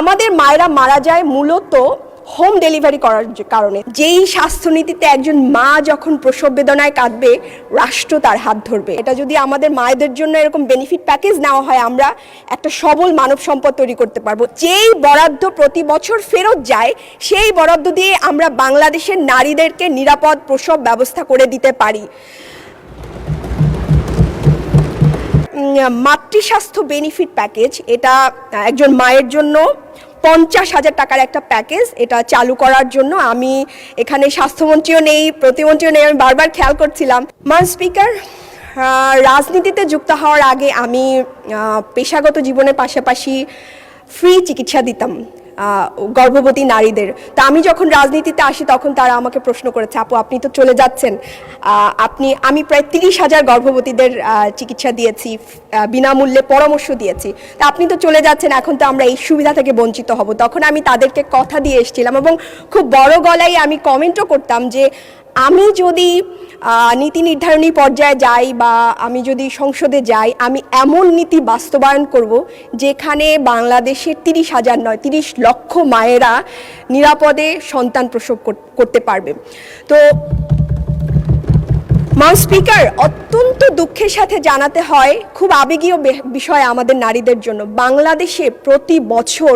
আমাদের মায়েরা মারা যায় মূলত হোম ডেলিভারি করার কারণে। যেই স্বাস্থ্যনীতিতে একজন মা যখন প্রসব বেদনায় কাঁদবে, রাষ্ট্র তার হাত ধরবে। এটা যদি আমাদের মায়েদের জন্য এরকম বেনিফিট প্যাকেজ নেওয়া হয়, আমরা একটা সবল মানব সম্পদ তৈরি করতে পারবো। যেই বরাদ্দ প্রতি বছর ফেরত যায়, সেই বরাদ্দ দিয়ে আমরা বাংলাদেশের নারীদেরকে নিরাপদ প্রসব ব্যবস্থা করে দিতে পারি। মাতৃস্বাস্থ্য বেনিফিট প্যাকেজ, এটা একজন মায়ের জন্য 50,000 টাকার একটা প্যাকেজ। এটা চালু করার জন্য আমি এখানে স্বাস্থ্যমন্ত্রীও নেই, প্রতিমন্ত্রীও নেই, আমি বারবার খেয়াল করছিলাম। মান স্পিকার, রাজনীতিতে যুক্ত হওয়ার আগে আমি পেশাগত জীবনের পাশাপাশি ফ্রি চিকিৎসা দিতাম গর্ভবতী নারীদের। তা আমি যখন রাজনীতিতে আসি তখন তারা আমাকে প্রশ্ন করেছে, আপু আপনি তো চলে যাচ্ছেন, আমি প্রায় 30,000 গর্ভবতীদের চিকিৎসা দিয়েছি, বিনামূল্যে পরামর্শ দিয়েছি, তা আপনি তো চলে যাচ্ছেন, এখন তো আমরা এই সুবিধা থেকে বঞ্চিত হব। তখন আমি তাদেরকে কথা দিয়ে এসেছিলাম এবং খুব বড় গলায় আমি কমেন্টও করতাম যে আমি যদি নীতি নির্ধারণী পর্যায়ে যাই বা আমি যদি সংসদে যাই, আমি এমন নীতি বাস্তবায়ন করব যেখানে বাংলাদেশের 30,000 নয় 30 লক্ষ মায়েরা নিরাপদে সন্তান প্রসব করতে পারবে। তো মান স্পিকার, অত্যন্ত দুঃখের সাথে জানাতে হয়, খুব আবেগীয় বিষয় আমাদের নারীদের জন্য। বাংলাদেশে প্রতি বছর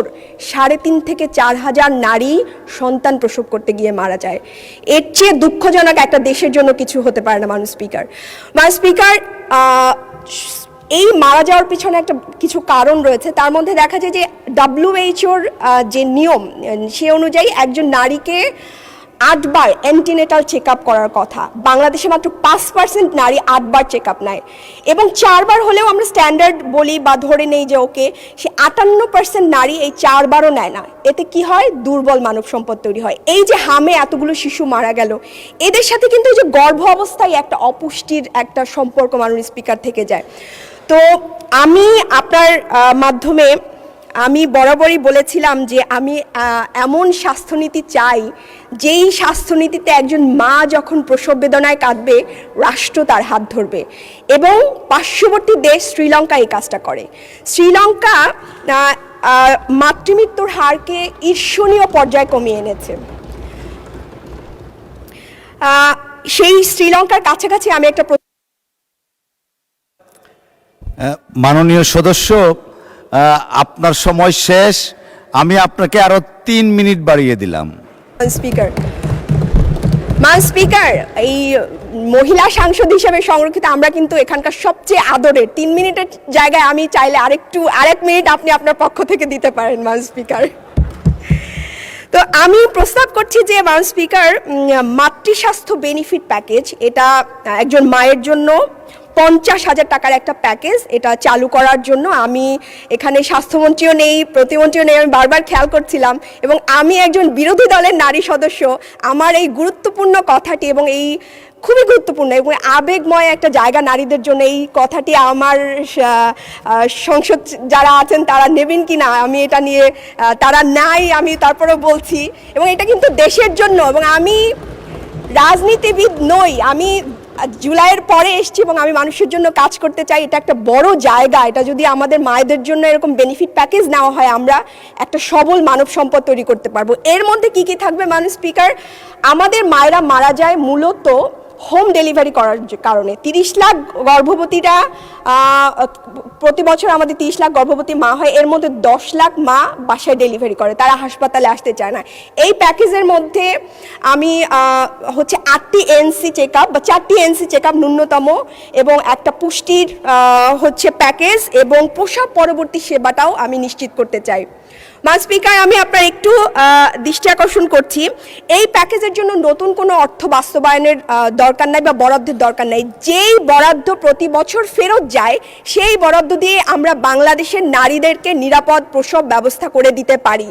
3.5 থেকে 4,000 নারী সন্তান প্রসব করতে গিয়ে মারা যায়। এর চেয়ে দুঃখজনক একটা দেশের জন্য কিছু হতে পারে না। মান স্পিকার, এই মারা যাওয়ার পিছনে একটা কিছু কারণ রয়েছে। তার মধ্যে দেখা যায় যে WHO যে নিয়ম, সে অনুযায়ী একজন নারীকে 8 বার অ্যান্টিনেটাল চেক আপ করার কথা। বাংলাদেশে মাত্র 5% নারী 8 বার চেক আপ নেয়, এবং 4 বার হলেও আমরা স্ট্যান্ডার্ড বলি বা ধরে নেই যে ওকে, সে 58% নারী এই 4 বারও নেয় না। এতে কি হয়? দুর্বল মানব সম্পদ তৈরি হয়। এই যে হামে এতগুলো শিশু মারা গেল, এদের সাথে কিন্তু এই যে গর্ভ অবস্থায় একটা অপুষ্টির একটা সম্পর্ক মাননীয় স্পিকার থেকে যায়। তো আমি আপনার মাধ্যমে আমি বরাবরই বলেছিলাম যে আমি এমন স্বাস্থ্যনীতি চাই, যেই স্বাস্থ্যনীতিতে একজন মা যখন প্রসব বেদনায় কাঁদবে, রাষ্ট্র তার হাত ধরবে। এবং পার্শ্ববর্তী দেশ শ্রীলঙ্কা এই কাজটা করে। শ্রীলঙ্কা মাতৃমৃত্যুর হারকে ঈর্ষণীয় পর্যায়ে কমিয়ে এনেছে। সেই শ্রীলঙ্কার কাছাকাছি আমি একটা মাননীয় সদস্য, আপনার সময় শেষ, আমি আপনাকে আরো 3 মিনিট বাড়িয়ে দিলাম। স্পিকার, এই মহিলা সাংসদ হিসেবে সংরক্ষিত আমরা কিন্তু এখানকার সবচেয়ে আদরের। 3 মিনিটের জায়গায় আমি চাইলে আরেক মিনিট আপনি আপনার পক্ষ থেকে দিতে পারেন। মান স্পিকার, তো আমি প্রস্তাব করছি যে মান স্পিকার, মাতৃস্বাস্থ্য বেনিফিট প্যাকেজ, এটা একজন মায়ের জন্য 50,000 টাকার একটা প্যাকেজ। এটা চালু করার জন্য আমি এখানে স্বাস্থ্যমন্ত্রীও নেই, প্রতিমন্ত্রীও নেই, আমি বারবার খেয়াল করছিলাম। এবং আমি একজন বিরোধী দলের নারী সদস্য, আমার এই গুরুত্বপূর্ণ কথাটি, এবং এই খুবই গুরুত্বপূর্ণ এবং আবেগময় একটা জায়গা নারীদের জন্য, এই কথাটি আমার সংসদ যারা আছেন তারা নেবেন কি না, আমি এটা নিয়ে, তারা নাই, আমি তারপরেও বলছি। এবং এটা কিন্তু দেশের জন্য, এবং আমি রাজনীতিবিদ নই, আমি জুলাইয়ের পরে এসেছি এবং আমি মানুষের জন্য কাজ করতে চাই। এটা একটা বড় জায়গা। এটা যদি আমাদের মায়েদের জন্য এরকম বেনিফিট প্যাকেজ নেওয়া হয়, আমরা একটা সবল মানব সম্পদ তৈরি করতে পারবো। এর মধ্যে কি কি থাকবে মাননীয় স্পিকার? আমাদের মায়েরা মারা যায় মূলত হোম ডেলিভারি করার কারণে। 30 লাখ গর্ভবতীরা, প্রতি বছর আমাদের 30 লাখ গর্ভবতী মা হয়, এর মধ্যে 10 লাখ মা বাসায় ডেলিভারি করে, তারা হাসপাতালে আসতে চায় না। এই প্যাকেজের মধ্যে আমি 8টি এনসি চেক আপ বা 4টি এনসি চেক আপ ন্যূনতম, এবং একটা পুষ্টির প্যাকেজ, এবং প্রসব পরবর্তী সেবাটাও আমি নিশ্চিত করতে চাই। মান স্পিকার, আমি আপনার একটু দৃষ্টি আকর্ষণ করছি, এই প্যাকেজের জন্য নতুন কোনো অর্থ বাস্তবায়নের দরকার নাই বা বরাদ্দের দরকার নাই। যেই বরাদ্দ প্রতি বছর ফেরত যায়, সেই বরাদ্দ দিয়ে আমরা বাংলাদেশের নারীদেরকে নিরাপদ প্রসব ব্যবস্থা করে দিতে পারি।